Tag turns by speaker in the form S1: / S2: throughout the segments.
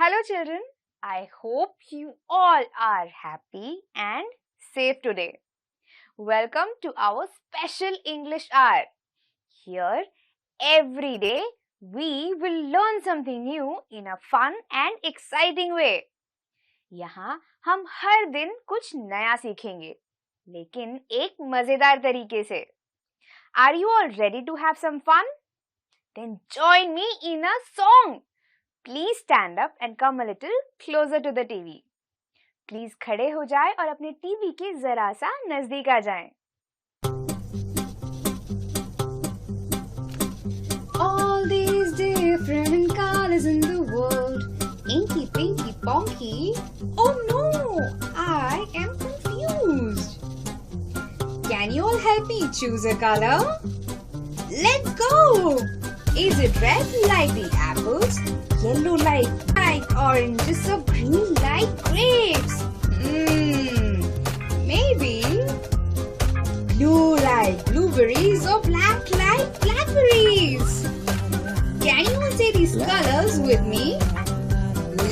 S1: Hello children, I hope you all are happy and safe today. Welcome to our special English hour. Here, every day, we will learn something new in a fun and exciting way. यहाँ हम हर दिन कुछ नया सीखेंगे, लेकिन एक मजेदार तरीके से. Are you all ready to have some fun? Then join me in a song. Please stand up and come a little closer to the TV. Please खड़े हो जाएं और अपने टीवी के जरा सा नजदीक आ जाएं.
S2: All these different colors in the world, inky, pinky, ponky. Oh no, I am confused. Can you all help me choose a color? Let's go! Is it red like the apples, yellow like oranges, or green like grapes? Maybe blue like blueberries or black like blackberries. Can you all say these colors with me?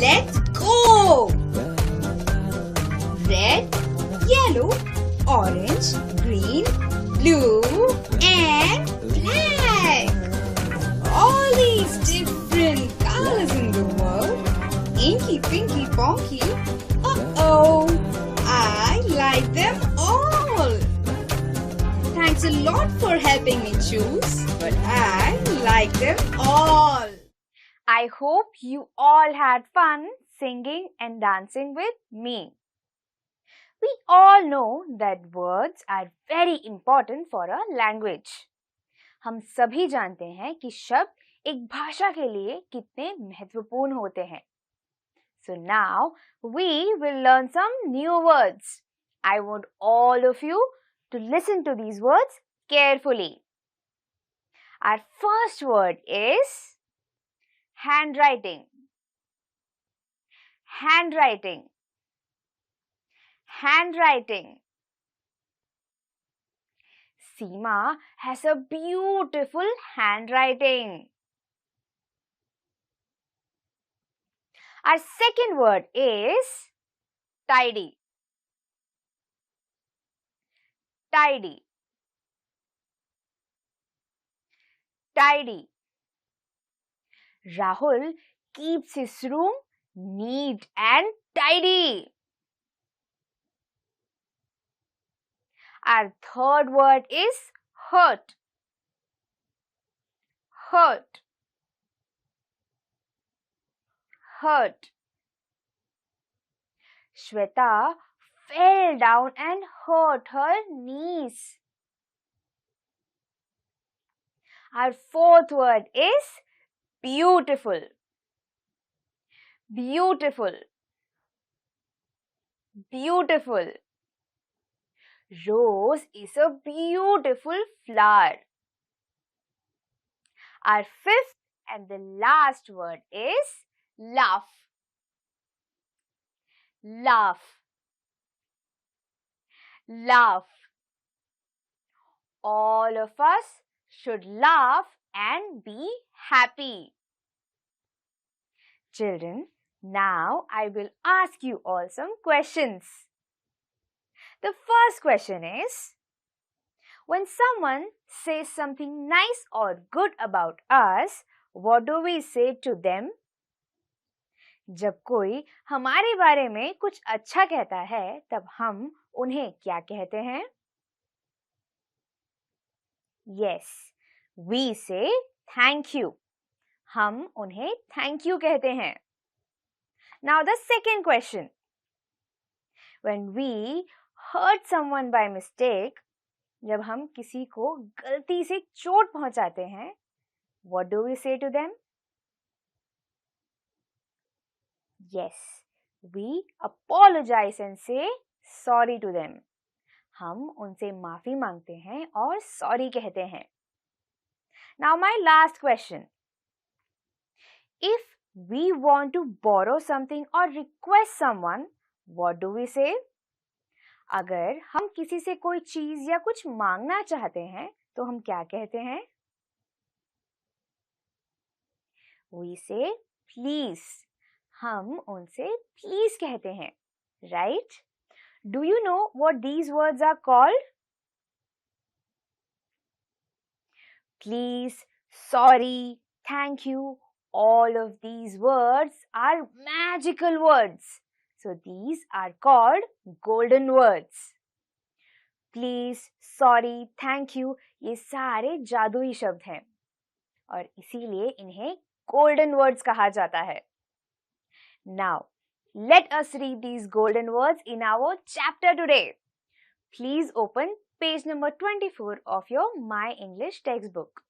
S2: Let's go! Red, yellow, orange, green, blue, and black. All these different colors in the world. Inky, pinky, ponky. Uh-oh, I like them all. Thanks a lot for helping me choose, but I like them all.
S1: I hope you all had fun singing and dancing with me. We all know that words are very important for a language. हम सभी जानते हैं कि शब्द एक भाषा के लिए कितने महत्वपूर्ण होते हैं. So now we will learn some new words. I want all of you to listen to these words carefully. Our first word is handwriting. Handwriting. Handwriting. Seema has a beautiful handwriting. Our second word is tidy. Tidy. Tidy. Rahul keeps his room neat and tidy. Our third word is hurt. Hurt. Hurt. Shweta fell down and hurt her knees. Our fourth word is beautiful. Beautiful. Beautiful. Rose is a beautiful flower. Our fifth and the last word is laugh. Laugh. Laugh. All of us should laugh and be happy. Children, now I will ask you all some questions. The first question is, when someone says something nice or good about us, what do we say to them? जब कोई हमारे बारे में कुछ अच्छा कहता है, तब हम उन्हें क्या कहते हैं? Yes, we say thank you. हम उन्हें thank you कहते हैं. Now the second question. When we hurt someone by mistake, जब हम किसी को गलती से चोट पहुंचाते हैं, what do we say to them? Yes, we apologize and say sorry to them. हम उनसे माफी मांगते हैं और sorry कहते हैं. Now my last question. If we want to borrow something or request someone, what do we say? अगर हम किसी से कोई चीज या कुछ मांगना चाहते हैं तो हम क्या कहते हैं? We say please. हम उनसे please कहते हैं, right? Do you know what these words are called? Please, sorry, thank you. All of these words are magical words. So these are called golden words. Please, sorry, thank you ये सारे जादुई शब्द हैं और इसीलिए इन्हें golden words कहा जाता है. Now, let us read these golden words in our chapter today. Please open page number 24 of your My English textbook.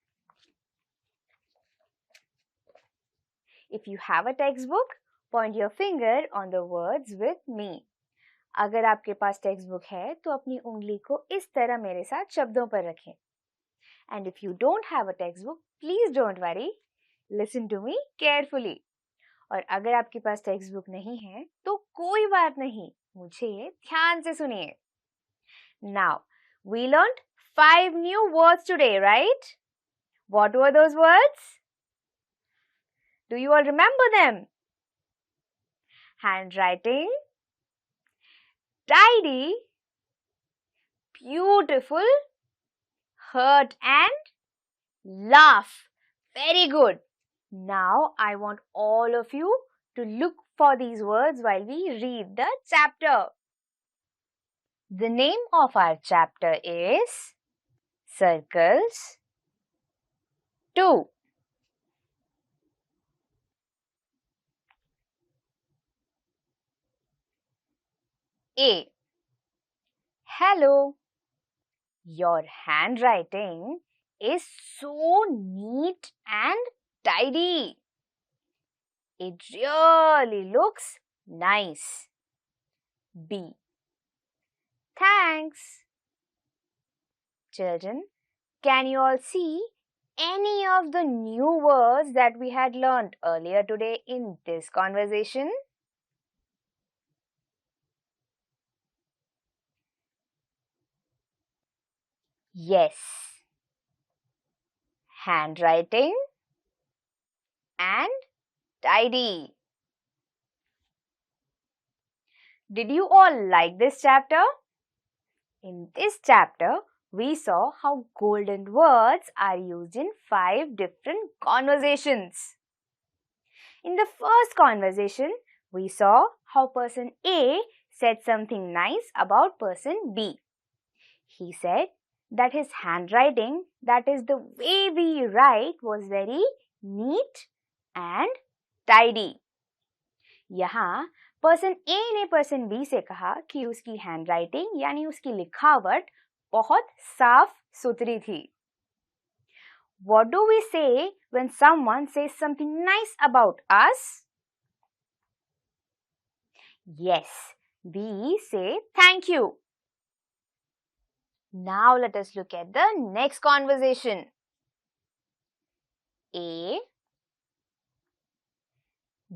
S1: If you have a textbook, point your finger on the words with me. अगर आपके पास text है तो अपनी उंगली को इस तरह मेरे साथ शब्दों पर रखें. And if you don't have a textbook, please don't worry. Listen to me carefully. और अगर आपके पास टेक्स्ट नहीं है तो कोई बात नहीं, मुझे ध्यान से सुनिए. Now, we learned 5 new words today, right? What were those words? Do you all remember them? Handwriting, tidy, beautiful, hurt and laugh. Very good. Now I want all of you to look for these words while we read the chapter. The name of our chapter is Circles 2. A. Hello. Your handwriting is so neat and tidy. It really looks nice. B. Thanks. Children, can you all see any of the new words that we had learned earlier today in this conversation? Yes. Handwriting and tidy. Did you all like this chapter? In this chapter, we saw how golden words are used in 5 different conversations. In the first conversation, we saw how person A said something nice about person B. He said that his handwriting, that is the way we write, was very neat and tidy. यहाँ person ए ने person B से कहा कि उसकी handwriting यानी उसकी लिखावट बहुत साफ सुथरी थी. What do we say when someone says something nice about us? Yes, we say thank you. Now let us look at the next conversation. A.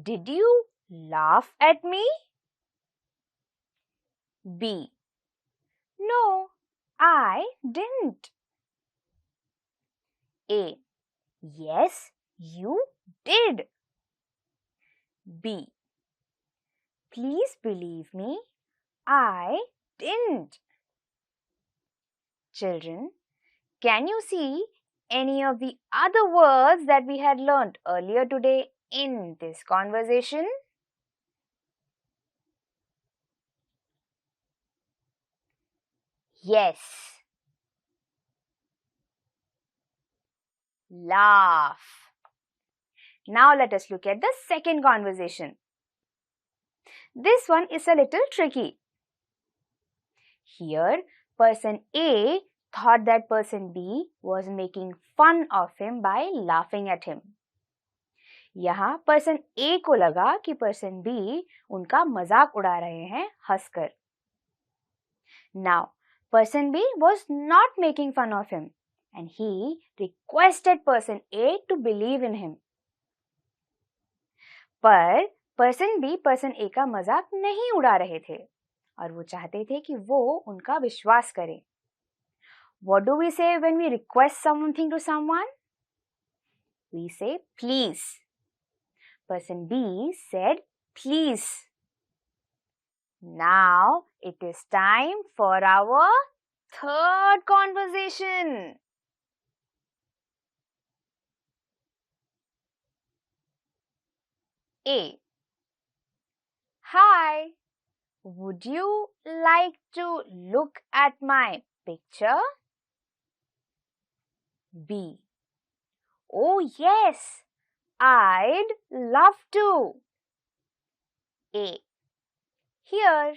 S1: Did you laugh at me? B. No, I didn't. A. Yes, you did. B. Please believe me, I didn't. Children, can you see any of the other words that we had learned earlier today in this conversation? Yes. Laugh. Now let us look at the second conversation. This one is a little tricky. Here, person A thought that person B was making fun of him by laughing at him. यहाँ person ए को लगा कि person B उनका मजाक उड़ा रहे हैं हंसकर. Now, person B was not making fun of him and he requested person A to believe in him. पर person B person A का मजाक नहीं उड़ा रहे थे और वो चाहते थे कि वो उनका विश्वास करे. What do we say when we request something to someone? We say please. Person B said please. Now it is time for our third conversation. A. Hi, would you like to look at my picture? B. Oh yes, I'd love to. A. Here.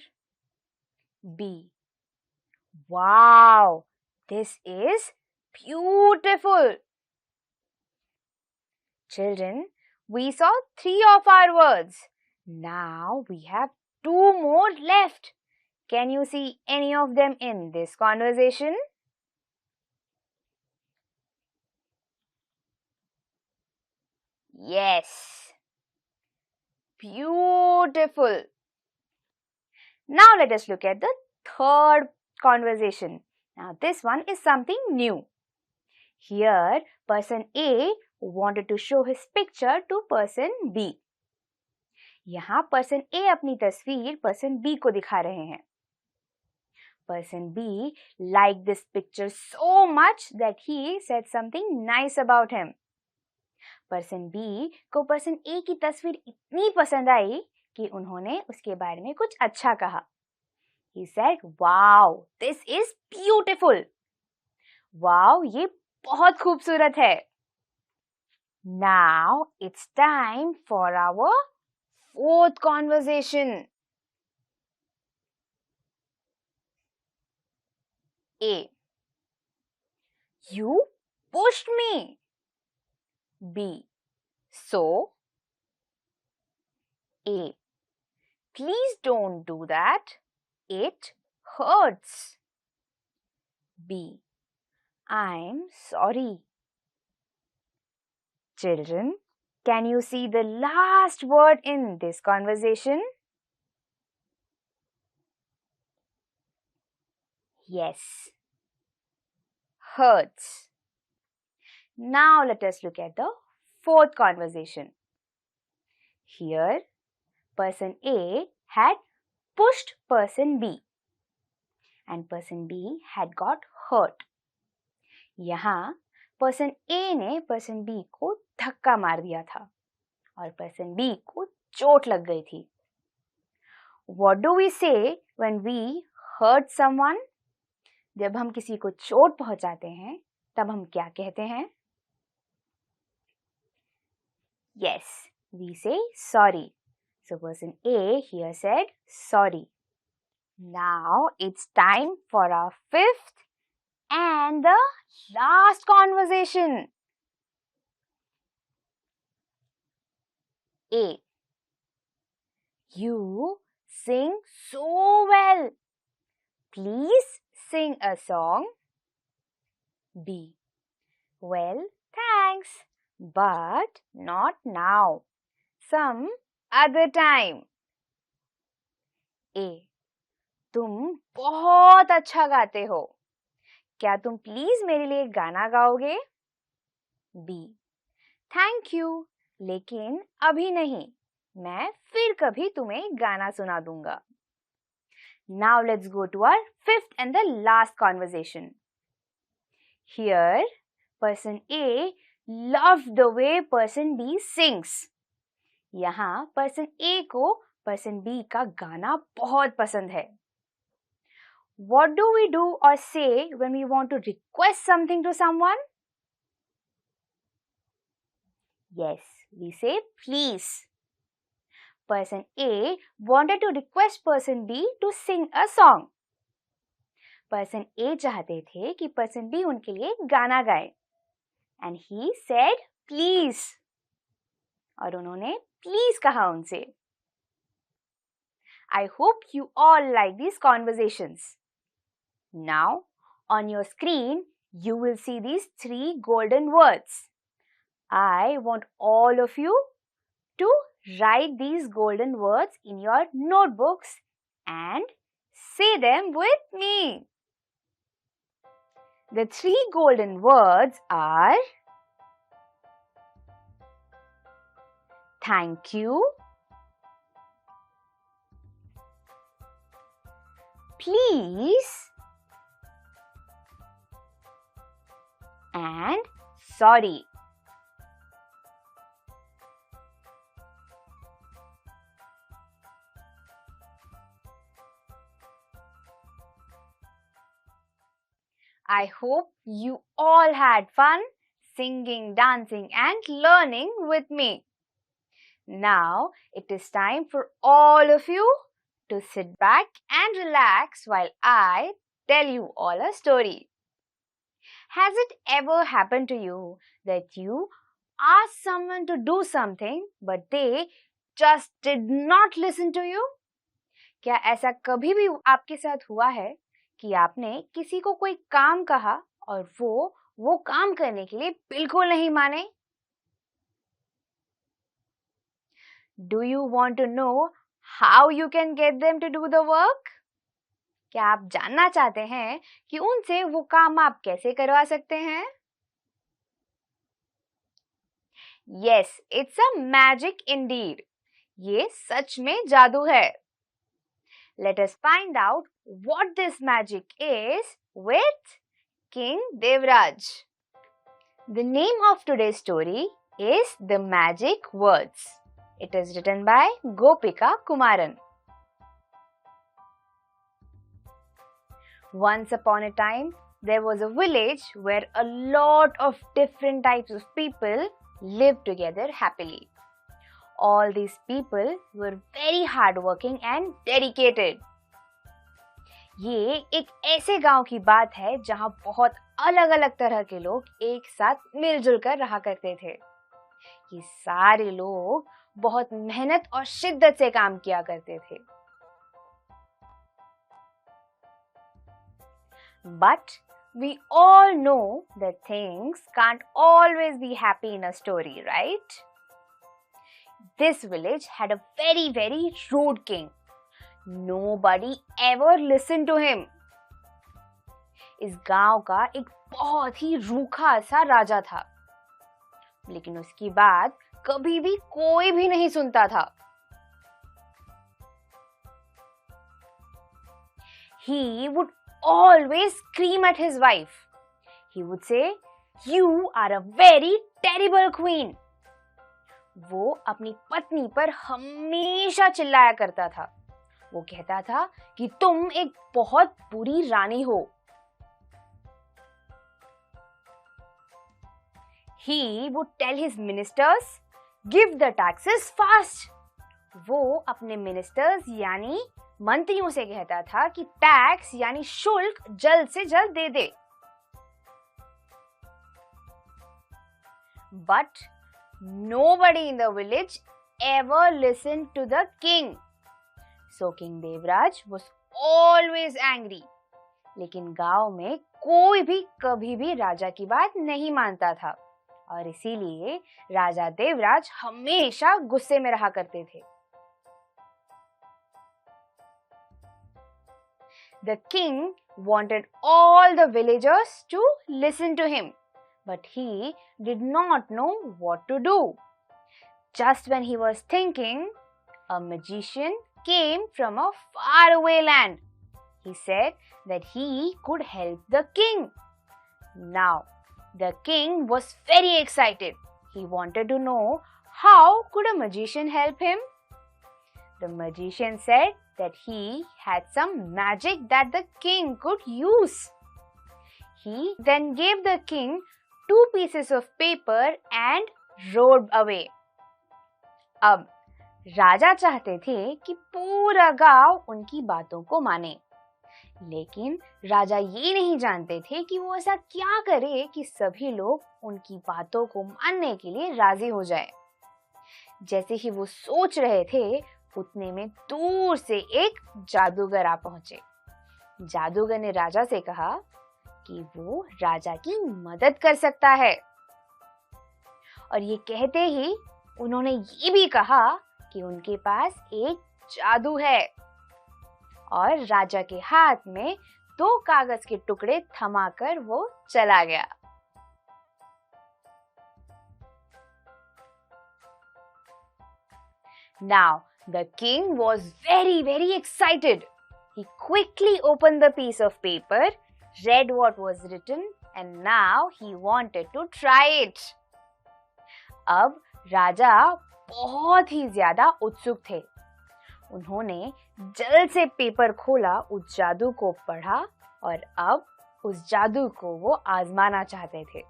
S1: B. Wow, this is beautiful. Children, we saw 3 of our words. Now we have 2 more left. Can you see any of them in this conversation? Yes. Beautiful. Now let us look at the third conversation. Now this one is something new. Here person A wanted to show his picture to person B. यहाँ person A अपनी तस्वीर person B को दिखा रहे हैं. Person B liked this picture so much that he said something nice about him. Person B को person A की तस्वीर इतनी पसंद आई कि उन्होंने उसके बारे में कुछ अच्छा कहा. He said, "Wow, this is beautiful." Wow, ये बहुत खूबसूरत है. Now it's time for our fourth conversation. A. You pushed me. B. So? A. Please don't do that. It hurts. B. I'm sorry. Children, can you see the last word in this conversation? Yes. Hurts. Now let us look at the fourth conversation. Here, person A had pushed person B and person B had got hurt. यहाँ person A ने person B को धक्का मार दिया था और person B को चोट लग गई थी. What do we say when we hurt someone? जब हम किसी को चोट पहुंचाते हैं तब हम क्या कहते हैं? Yes, we say sorry. So person A here said sorry. Now it's time for our fifth and the last conversation. A. You sing so well. Please sing a song. B. Well, thanks, but not now. Some other time. A. तुम बहुत अच्छा गाते हो. क्या तुम please मेरे लिए गाना गाओगे? B. Thank you, लेकिन अभी नहीं. मैं फिर कभी तुम्हें गाना सुना दूंगा. Now let's go to our fifth and the last conversation. Here, person A loved the way person B sings. यहाँ person A को person B का गाना बहुत पसंद है. What do we do or say when we want to request something to someone? Yes, we say please. Person A wanted to request person B to sing a song. Person A चाहते थे कि person B उनके लिए गाना गाए. And he said please. और उन्होंने please कहा उनसे. I hope you all like these conversations. Now, on your screen, you will see these 3 golden words. I want all of you to write these golden words in your notebooks and say them with me. The 3 golden words are thank you, please, and sorry. I hope you all had fun singing, dancing, and learning with me. Now it is time for all of you to sit back and relax while I tell you all a story. Has it ever happened to you that you asked someone to do something but they just did not listen to you? क्या ऐसा कभी भी आपके साथ हुआ है कि आपने किसी को कोई काम कहा और वो काम करने के लिए बिल्कुल नहीं माने? Do you want to know how you can get them to do the work? क्या आप जानना चाहते हैं कि उनसे वो काम आप कैसे करवा सकते हैं? Yes, it's a magic indeed. ये सच में जादू है. Let us find out what this magic is with King Devraj. The name of today's story is The Magic Words. It is written by Gopika Kumaran. Once upon a time, there was a village where a lot of different types of people lived together happily. All these people were very hardworking and dedicated. ये एक ऐसे गांव की बात है जहां बहुत अलग-अलग तरह के लोग एक साथ मिलजुल कर रहा करते थे. ये सारे लोग बहुत मेहनत और शिद्दत से काम किया करते थे. But we all know that things can't always be happy in a story, right? This village had a very, very rude king. Nobody ever listened to him. इस गांव का एक बहुत ही रूखा सा राजा था, लेकिन उसकी बात कभी भी कोई भी नहीं सुनता था. He would always scream at his wife. He would say, "You are a very terrible queen." वो अपनी पत्नी पर हमेशा चिल्लाया करता था. वो कहता था कि तुम एक बहुत बुरी रानी हो. He would tell his ministers, "Give the taxes fast." वो अपने मिनिस्टर्स यानी मंत्रियों से कहता था कि टैक्स यानी शुल्क जल्द से जल्द दे दे. But nobody in the village ever listened to the king. So King Devraj was always angry. लेकिन गांव में कोई भी कभी भी राजा की बात नहीं मानता था और इसीलिए राजा देवराज हमेशा गुस्से में रहा करते थे. The king wanted all the villagers to listen to him, but he did not know what to do. Just when he was thinking, a magician came from a faraway land. He said that he could help the king. Now, the king was very excited. He wanted to know how could a magician help him. The magician said that he had some magic that the king could use. He then gave the king 2 pieces of paper and rode away. अब राजा चाहते थे कि पूरा गांव उनकी बातों को माने, लेकिन राजा ये नहीं जानते थे कि वो ऐसा क्या करे कि सभी लोग उनकी बातों को मानने के लिए राजी हो जाए. जैसे ही वो सोच रहे थे, उतने में दूर से एक जादूगर आ पहुंचे। जादूगर ने राजा से कहा कि वो राजा की मदद कर सकता है, और ये कहते ही उन्होंने ये भी कहा कि उनके पास एक जादू है, और राजा के हाथ में 2 कागज के टुकड़े थमाकर वो चला गया। Now the king was very excited. He quickly opened the piece of paper, read what was written, and now he wanted to try it. अब राजा बहुत ही ज्यादा उत्सुक थे। उन्होंने जल्द से पेपर खोला, उस जादू को पढ़ा, और अब उस जादू को वो आजमाना चाहते थे।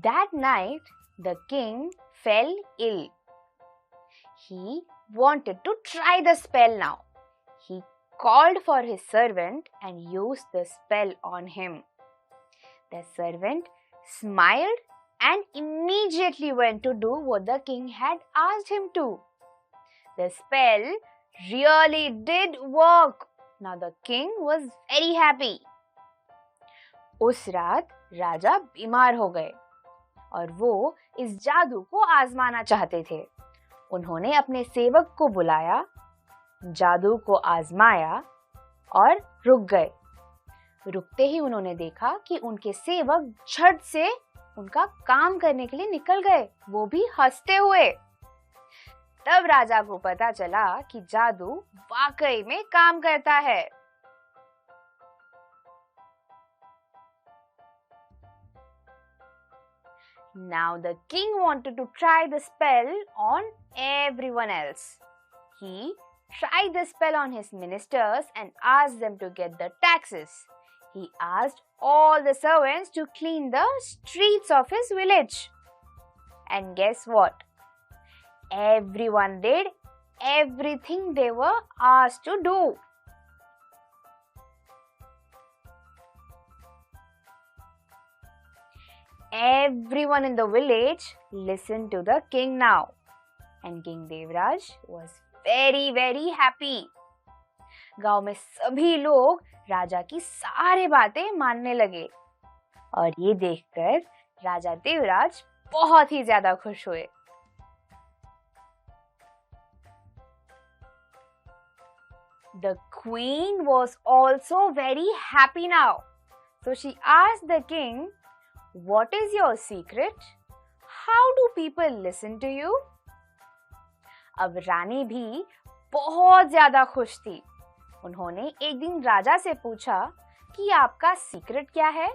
S1: That night, the king fell ill. He wanted to try the spell now. He called for his servant and used the spell on him. The servant smiled and immediately went to do what the king had asked him to. The spell really did work. Now the king was very happy. उस रात राजा बीमार हो गए और वो इस जादू को आजमाना चाहते थे। उन्होंने अपने सेवक को बुलाया, जादू को आजमाया और रुक गए। रुकते ही उन्होंने देखा कि उनके सेवक झट से उनका काम करने के लिए निकल गए, वो भी हंसते हुए। तब राजा को पता चला कि जादू वाकई में काम करता है। Now the king wanted to try the spell on everyone else. He tried the spell on his ministers and asked them to get the taxes. He asked all the servants to clean the streets of his village. And guess what? Everyone did everything they were asked to do. Everyone in the village listened to the king now, and King Devraj was very happy. गांव में सभी लोग राजा की सारी बातें मानने लगे, और ये देखकर राजा देवराज बहुत ही ज्यादा खुश हुए। The queen was also very happy now, so she asked the king, "What is your secret? How do people listen to you?" अब रानी भी बहुत ज्यादा खुश थी। उन्होंने एक दिन राजा से पूछा कि आपका सीक्रेट क्या है?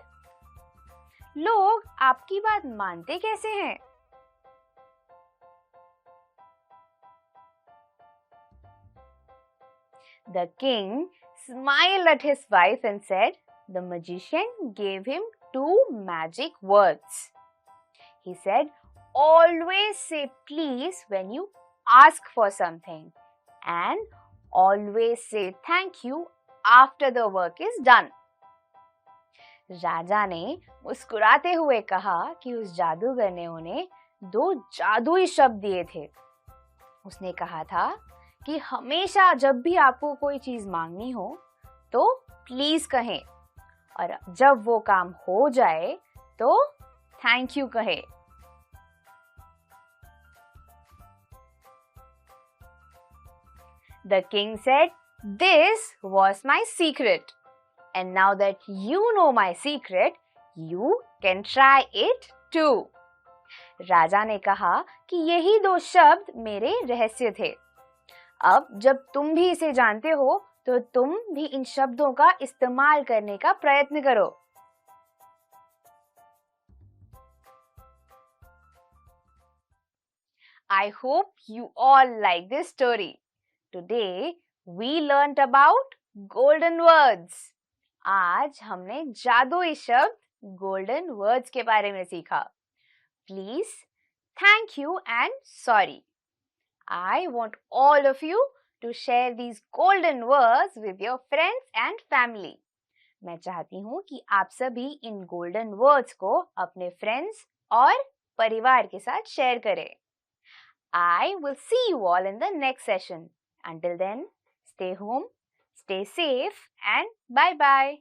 S1: लोग आपकी बात मानते कैसे हैं? The king smiled at his wife and said, the magician gave him 2 magic words. He said, always say please when you ask for something, and always say thank you after the work is done. राजा ने मुस्कुराते हुए कहा कि उस जादूगर ने उन्हें 2 जादुई शब्द दिए थे। उसने कहा था कि हमेशा जब भी आपको कोई चीज मांगनी हो तो प्लीज कहें, और जब वो काम हो जाए तो थैंक यू कहें। The king said, "This was my secret, and now that you know my secret, you can try it too." राजा ने कहा कि यही 2 शब्द मेरे रहस्य थे। अब जब तुम भी इसे जानते हो तो तुम भी इन शब्दों का इस्तेमाल करने का प्रयत्न करो। I hope you all like this story. Today we learnt about golden words. आज हमने जादुई शब्द golden words के बारे में सीखा। Please, thank you and sorry. I want all of you to share these golden words with your friends and family. मैं चाहती हूँ कि आप सभी इन गोल्डन वर्ड्स को अपने फ्रेंड्स और परिवार के साथ शेयर करें। I will see you all in the next session. Until then, stay home, stay safe, and bye-bye.